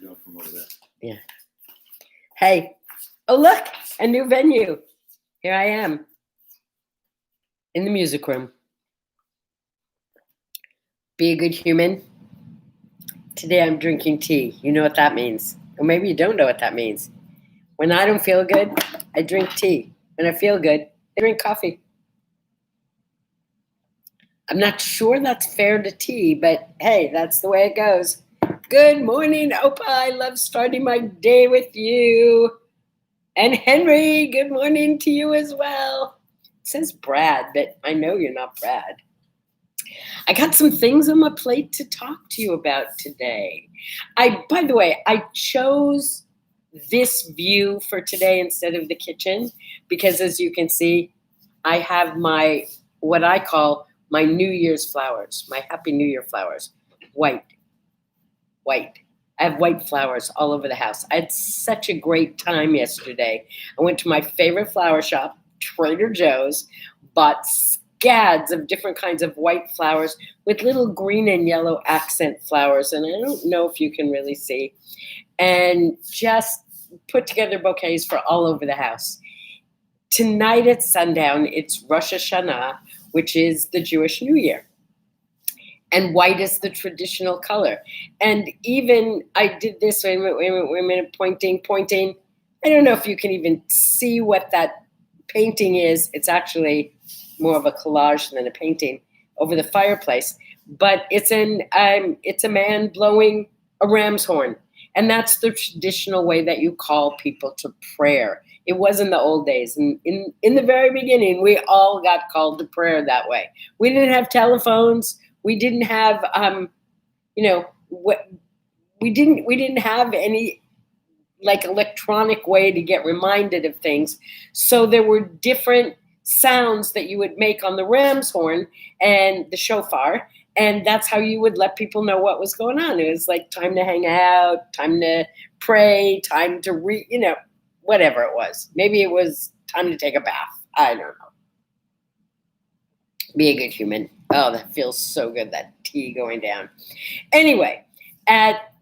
go from over there. Yeah. Hey. Oh, look, a new venue. Here I am in the music room. Be a good human. Today I'm drinking tea. You know what that means. Or maybe you don't know what that means. When I don't feel good, I drink tea. When I feel good, I drink coffee. I'm not sure that's fair to tea, but hey, that's the way it goes. Good morning, Opa. I love starting my day with you. And Henry, good morning to you as well. It says Brad, but I know you're not Brad. I got some things on my plate to talk to you about today. By the way, I chose this view for today instead of the kitchen because, as you can see, I have what I call my New Year's flowers, my Happy New Year flowers, white. I have white flowers all over the house. I had such a great time yesterday. I went to my favorite flower shop, Trader Joe's, bought scads of different kinds of white flowers with little green and yellow accent flowers, and I don't know if you can really see, and just put together bouquets for all over the house. Tonight at sundown, it's Rosh Hashanah, which is the Jewish New Year. And white is the traditional color. And even I did this, wait a minute, pointing. I don't know if you can even see what that painting is. It's actually more of a collage than a painting over the fireplace. But it's a man blowing a ram's horn. And that's the traditional way that you call people to prayer. It was in the old days. And in the very beginning, we all got called to prayer that way. We didn't have telephones. We didn't have, we didn't have any like electronic way to get reminded of things. So there were different sounds that you would make on the ram's horn and the shofar. And that's how you would let people know what was going on. It was like time to hang out, time to pray, time to whatever it was. Maybe it was time to take a bath. I don't know. Be a good human. Oh, that feels so good, that tea going down. Anyway, at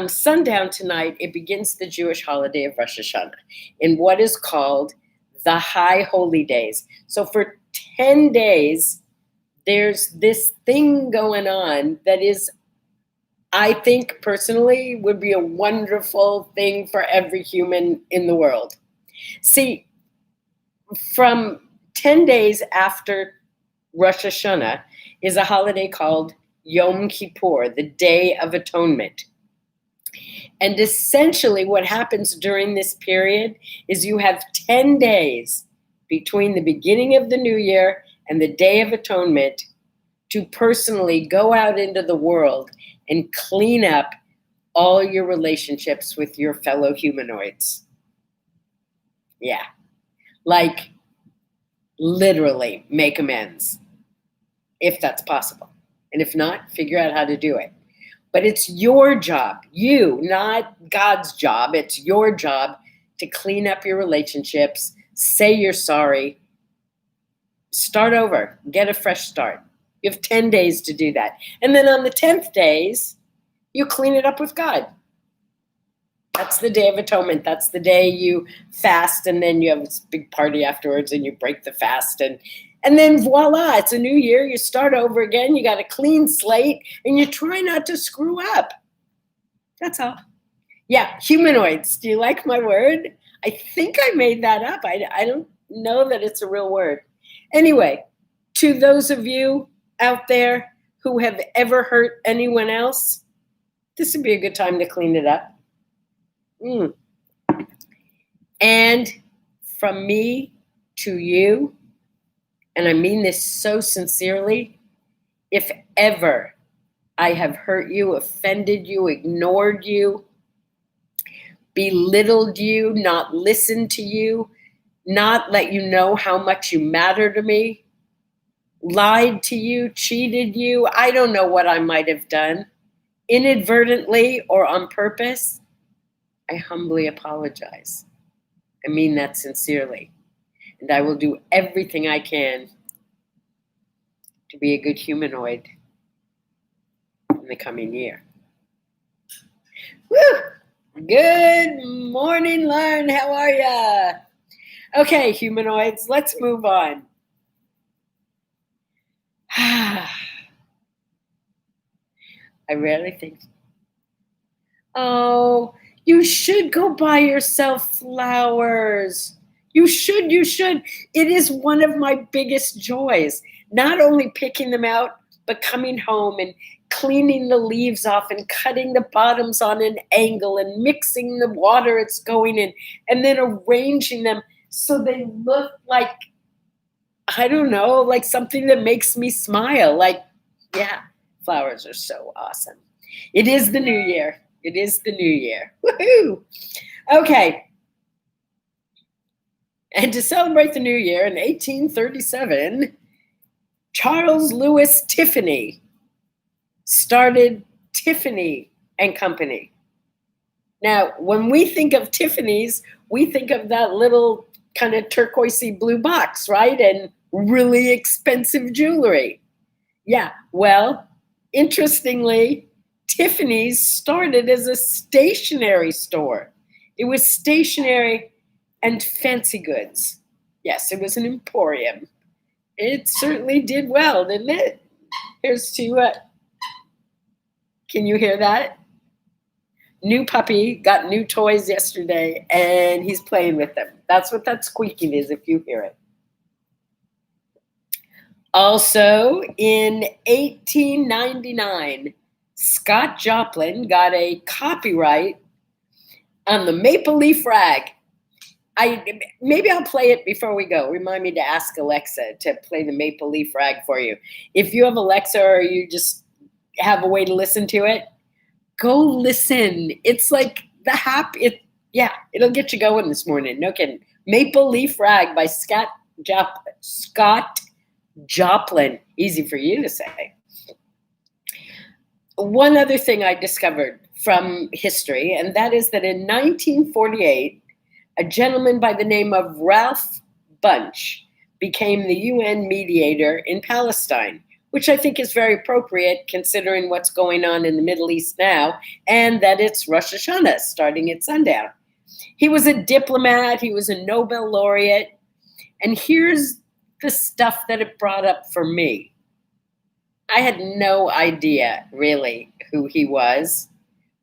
sundown tonight, it begins the Jewish holiday of Rosh Hashanah in what is called the High Holy Days. So for 10 days, there's this thing going on that is, I think personally, would be a wonderful thing for every human in the world. See, from 10 days after Rosh Hashanah is a holiday called Yom Kippur, the Day of Atonement. And essentially what happens during this period is you have 10 days between the beginning of the new year and the Day of Atonement to personally go out into the world and clean up all your relationships with your fellow humanoids. Yeah, like literally make amends, if that's possible. And if not, figure out how to do it. But it's your job, not God's job. It's your job to clean up your relationships, say you're sorry, start over, get a fresh start. You have 10 days to do that. And then on the 10th days, you clean it up with God. That's the Day of Atonement. That's the day you fast, and then you have this big party afterwards, and you break the fast, and then voila, it's a new year. You start over again. You got a clean slate, and you try not to screw up. That's all. Yeah, humanoids. Do you like my word? I think I made that up. I don't know that it's a real word. Anyway, to those of you out there who have ever hurt anyone else, this would be a good time to clean it up. And from me to you, and I mean this so sincerely, if ever I have hurt you, offended you, ignored you, belittled you, not listened to you, not let you know how much you matter to me, lied to you, cheated you, I don't know what I might have done, inadvertently or on purpose, I humbly apologize. I mean that sincerely. And I will do everything I can to be a good humanoid in the coming year. Woo! Good morning, Lauren. How are ya? Okay, humanoids, let's move on. I rarely think. Oh, you should go buy yourself flowers. You should, you should. It is one of my biggest joys. Not only picking them out, but coming home and cleaning the leaves off and cutting the bottoms on an angle and mixing the water it's going in and then arranging them so they look like, I don't know, like something that makes me smile. Like, yeah, flowers are so awesome. It is the new year. It is the new year. Woohoo! Okay. And to celebrate the new year in 1837, Charles Louis Tiffany started Tiffany and Company. Now, when we think of Tiffany's, we think of that little kind of turquoisey blue box, right? And really expensive jewelry. Yeah, well, interestingly, Tiffany's started as a stationery store. It was stationery and fancy goods. Yes, it was an emporium. It certainly did well, didn't it? Here's to, can you hear that? New puppy got new toys yesterday and he's playing with them. That's what that squeaking is if you hear it. Also, in 1899, Scott Joplin got a copyright on the Maple Leaf Rag. Maybe I'll play it before we go. Remind me to ask Alexa to play the Maple Leaf Rag for you. If you have Alexa or you just have a way to listen to it, go listen. It's like it'll get you going this morning. No kidding. Maple Leaf Rag by Scott Joplin. Easy for you to say. One other thing I discovered from history, and that is that in 1948, a gentleman by the name of Ralph Bunche became the UN mediator in Palestine, which I think is very appropriate considering what's going on in the Middle East now, and that it's Rosh Hashanah starting at sundown. He was a diplomat, he was a Nobel laureate, and here's the stuff that it brought up for me. I had no idea really who he was,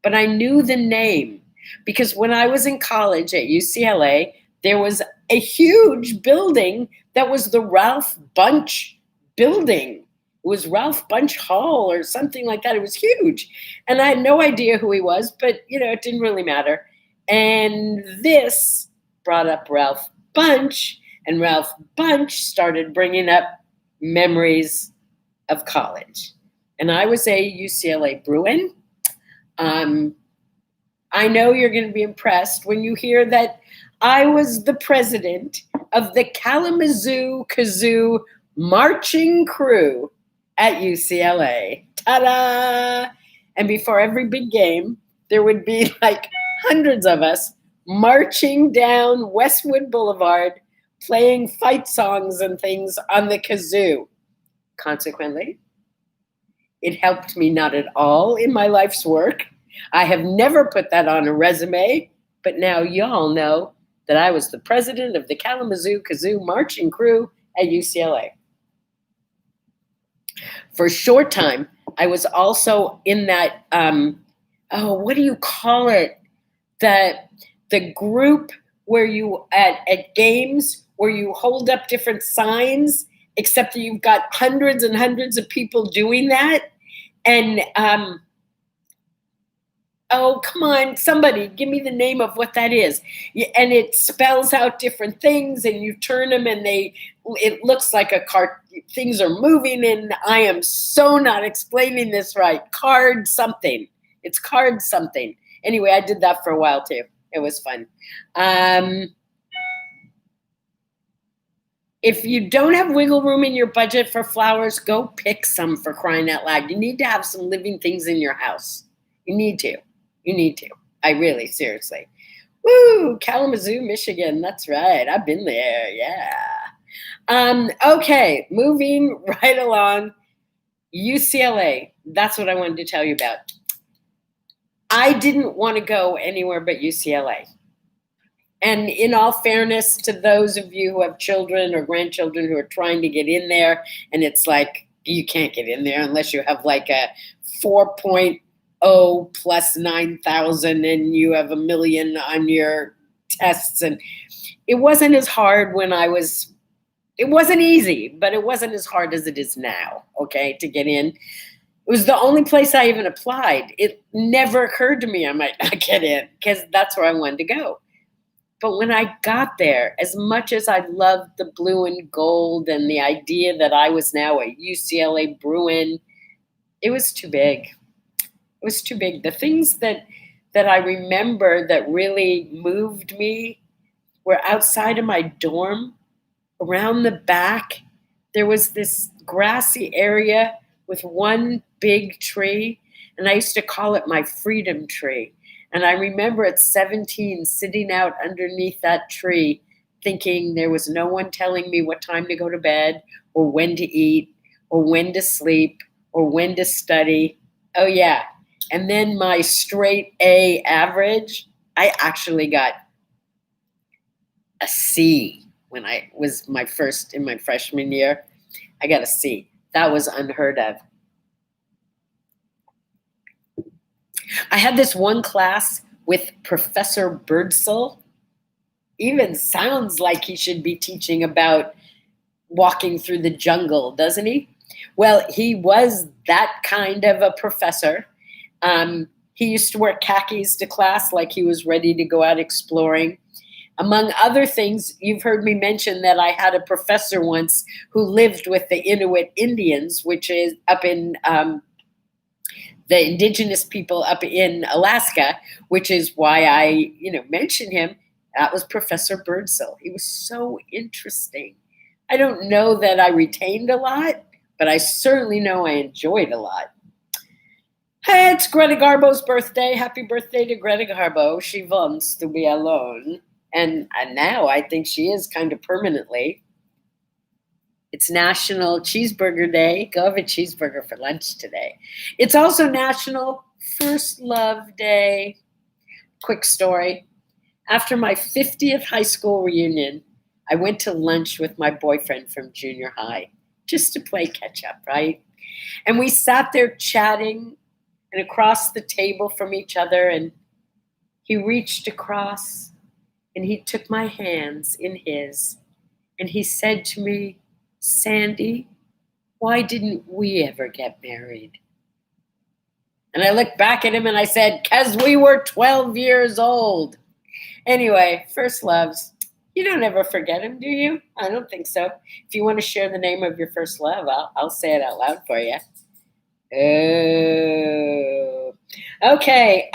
but I knew the name because when I was in college at UCLA, there was a huge building that was the Ralph Bunche building. It was Ralph Bunche Hall or something like that. It was huge. And I had no idea who he was, but it didn't really matter. And this brought up Ralph Bunche, and Ralph Bunche started bringing up memories of college. And I was a UCLA Bruin. I know you're going to be impressed when you hear that I was the president of the Kalamazoo Kazoo marching crew at UCLA. Ta-da! And before every big game, there would be like hundreds of us marching down Westwood Boulevard, playing fight songs and things on the kazoo. Consequently, it helped me not at all in my life's work. I have never put that on a resume, but now y'all know that I was the president of the Kalamazoo Kazoo marching crew at UCLA. For a short time, I was also in that, what do you call it? The group where you, at games, where you hold up different signs, except that you've got hundreds and hundreds of people doing that. And, come on, somebody, give me the name of what that is. And it spells out different things, and you turn them, and it looks like a cart. Things are moving, and I am so not explaining this right. Card something. It's card something. Anyway, I did that for a while too. It was fun. If you don't have wiggle room in your budget for flowers, go pick some, for crying out loud. You need to have some living things in your house. You need to. You need to. I really, seriously. Woo! Kalamazoo, Michigan. That's right. I've been there. Yeah. Okay, moving right along. UCLA. That's what I wanted to tell you about. I didn't want to go anywhere but UCLA. And in all fairness to those of you who have children or grandchildren who are trying to get in there, and it's like you can't get in there unless you have like a 4.0 plus 9,000 and you have a million on your tests. And it wasn't as hard when it wasn't easy, but it wasn't as hard as it is now, okay, to get in. It was the only place I even applied. It never occurred to me I might not get in because that's where I wanted to go. But when I got there, as much as I loved the blue and gold and the idea that I was now a UCLA Bruin, it was too big. It was too big. The things that I remember that really moved me were outside of my dorm, around the back, there was this grassy area with one big tree, and I used to call it my freedom tree. And I remember at 17 sitting out underneath that tree thinking there was no one telling me what time to go to bed or when to eat or when to sleep or when to study. Oh, yeah. And then my straight A average, I actually got a C when I was in my freshman year. I got a C. That was unheard of. I had this one class with Professor Birdsall. Even sounds like he should be teaching about walking through the jungle, doesn't he? Well, he was that kind of a professor. He used to wear khakis to class like he was ready to go out exploring. Among other things, you've heard me mention that I had a professor once who lived with the Inuit Indians, which is up in the indigenous people up in Alaska, which is why I, mentioned him. That was Professor Birdsall. He was so interesting. I don't know that I retained a lot, but I certainly know I enjoyed a lot. Hey, it's Greta Garbo's birthday. Happy birthday to Greta Garbo. She wants to be alone. And now I think she is kind of permanently. It's National Cheeseburger Day. Go have a cheeseburger for lunch today. It's also National First Love Day. Quick story. After my 50th high school reunion, I went to lunch with my boyfriend from junior high just to play catch up, right? And we sat there chatting and across the table from each other, and he reached across and he took my hands in his and he said to me, Sandy, why didn't we ever get married? And I looked back at him and I said, 'cause we were 12 years old. Anyway, first loves. You don't ever forget him, do you? I don't think so. If you want to share the name of your first love, I'll say it out loud for you. Oh. Okay.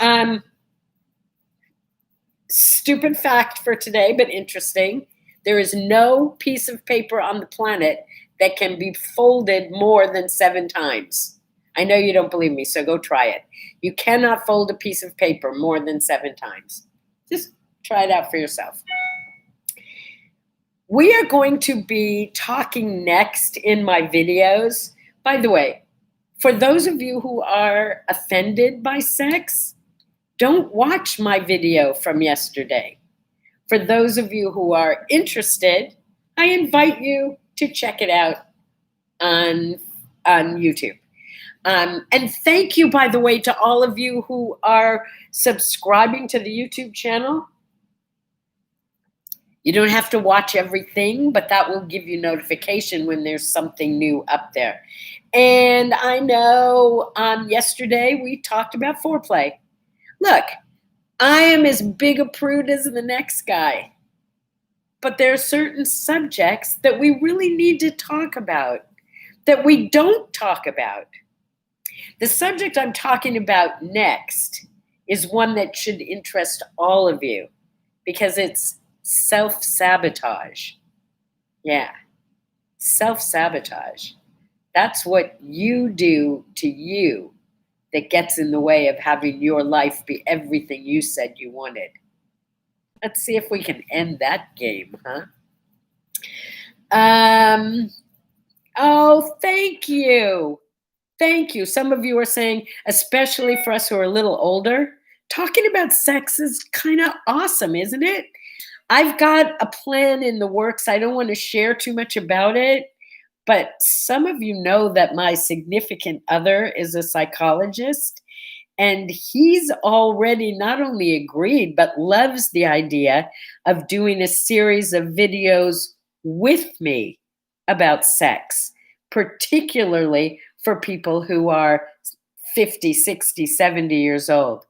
Stupid fact for today, but interesting. There is no piece of paper on the planet that can be folded more than 7 times. I know you don't believe me, so go try it. You cannot fold a piece of paper more than 7 times. Just try it out for yourself. We are going to be talking next in my videos. By the way, for those of you who are offended by sex, don't watch my video from yesterday. For those of you who are interested, I invite you to check it out on YouTube. And thank you, by the way, to all of you who are subscribing to the YouTube channel. You don't have to watch everything, but that will give you notification when there's something new up there. And I know yesterday we talked about foreplay. Look, I am as big a prude as the next guy. But there are certain subjects that we really need to talk about that we don't talk about. The subject I'm talking about next is one that should interest all of you because it's self-sabotage. Yeah, self-sabotage. That's what you do to you that gets in the way of having your life be everything you said you wanted. Let's see if we can end that game, huh? Oh, thank you. Thank you. Some of you are saying, especially for us who are a little older, talking about sex is kind of awesome, isn't it? I've got a plan in the works. I don't want to share too much about it, but some of you know that my significant other is a psychologist, and he's already not only agreed, but loves the idea of doing a series of videos with me about sex, particularly for people who are 50, 60, 70 years old.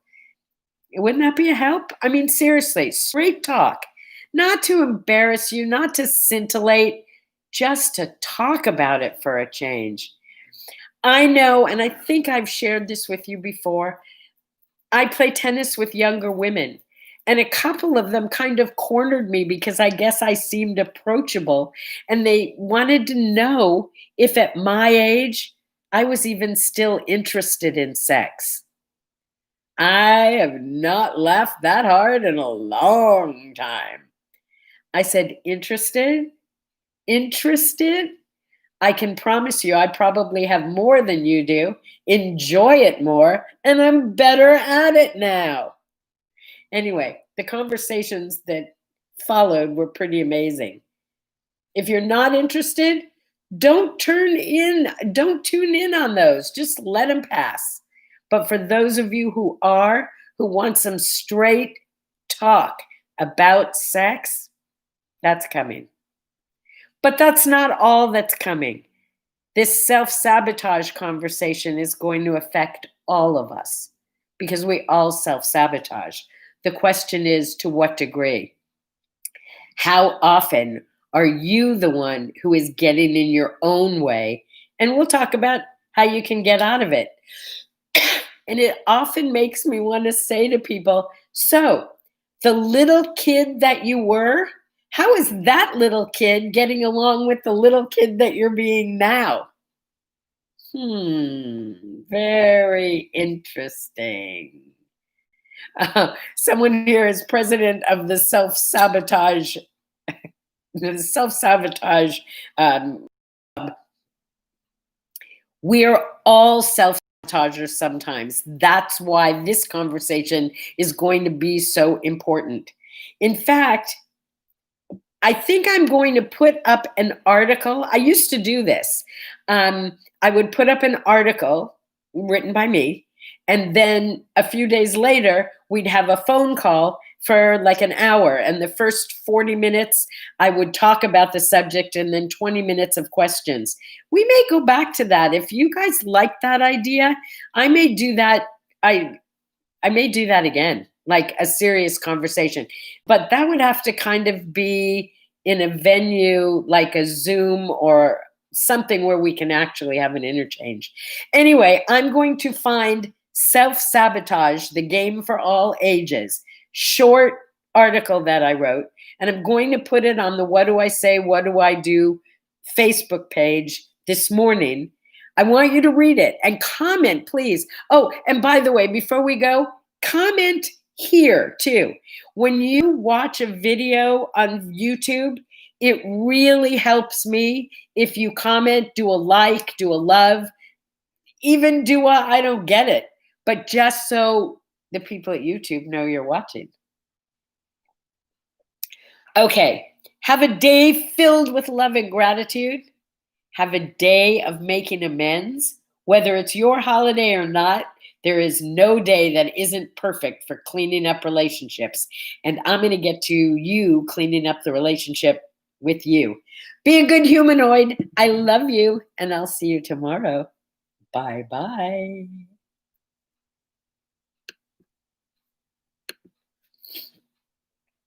Wouldn't that be a help? I mean, seriously, straight talk, not to embarrass you, not to scintillate, just to talk about it for a change. I know, and I think I've shared this with you before. I play tennis with younger women, and a couple of them kind of cornered me because I guess I seemed approachable, and they wanted to know if at my age I was even still interested in sex. I have not laughed that hard in a long time. I said, interested? Interested? I can promise you I probably have more than you do, enjoy it more, and I'm better at it now. Anyway, the conversations that followed were pretty amazing. If you're not interested, don't tune in on those. Just let them pass. But for those of you who are, who want some straight talk about sex, that's coming. But that's not all that's coming. This self-sabotage conversation is going to affect all of us because we all self-sabotage. The question is, to what degree? How often are you the one who is getting in your own way? And we'll talk about how you can get out of it. And it often makes me want to say to people, so the little kid that you were, how is that little kid getting along with the little kid that you're being now? Very interesting. Someone here is president of the self-sabotage. The self-sabotage. We are all self-sabotagers sometimes. That's why this conversation is going to be so important. In fact, I think I'm going to put up an article. I used to do this. I would put up an article written by me, and then a few days later, we'd have a phone call for like an hour. And the first 40 minutes, I would talk about the subject, and then 20 minutes of questions. We may go back to that. If you guys like that idea, I may do that. I may do that again, like a serious conversation. But that would have to kind of be in a venue like a Zoom or something where we can actually have an interchange. Anyway, I'm going to find Self-Sabotage, the Game for All Ages, short article that I wrote, and I'm going to put it on the What Do I Say, What Do I Do Facebook page this morning. I want you to read it and comment, please. Oh, and by the way, before we go, comment here too. When you watch a video on YouTube, it really helps me if you comment, do a like, do a love, even do a I don't get it, but just so the people at YouTube know you're watching. Okay, have a day filled with love and gratitude. Have a day of making amends. Whether it's your holiday or not, there is no day that isn't perfect for cleaning up relationships. And I'm going to get to you cleaning up the relationship with you. Be a good humanoid. I love you, and I'll see you tomorrow. Bye-bye.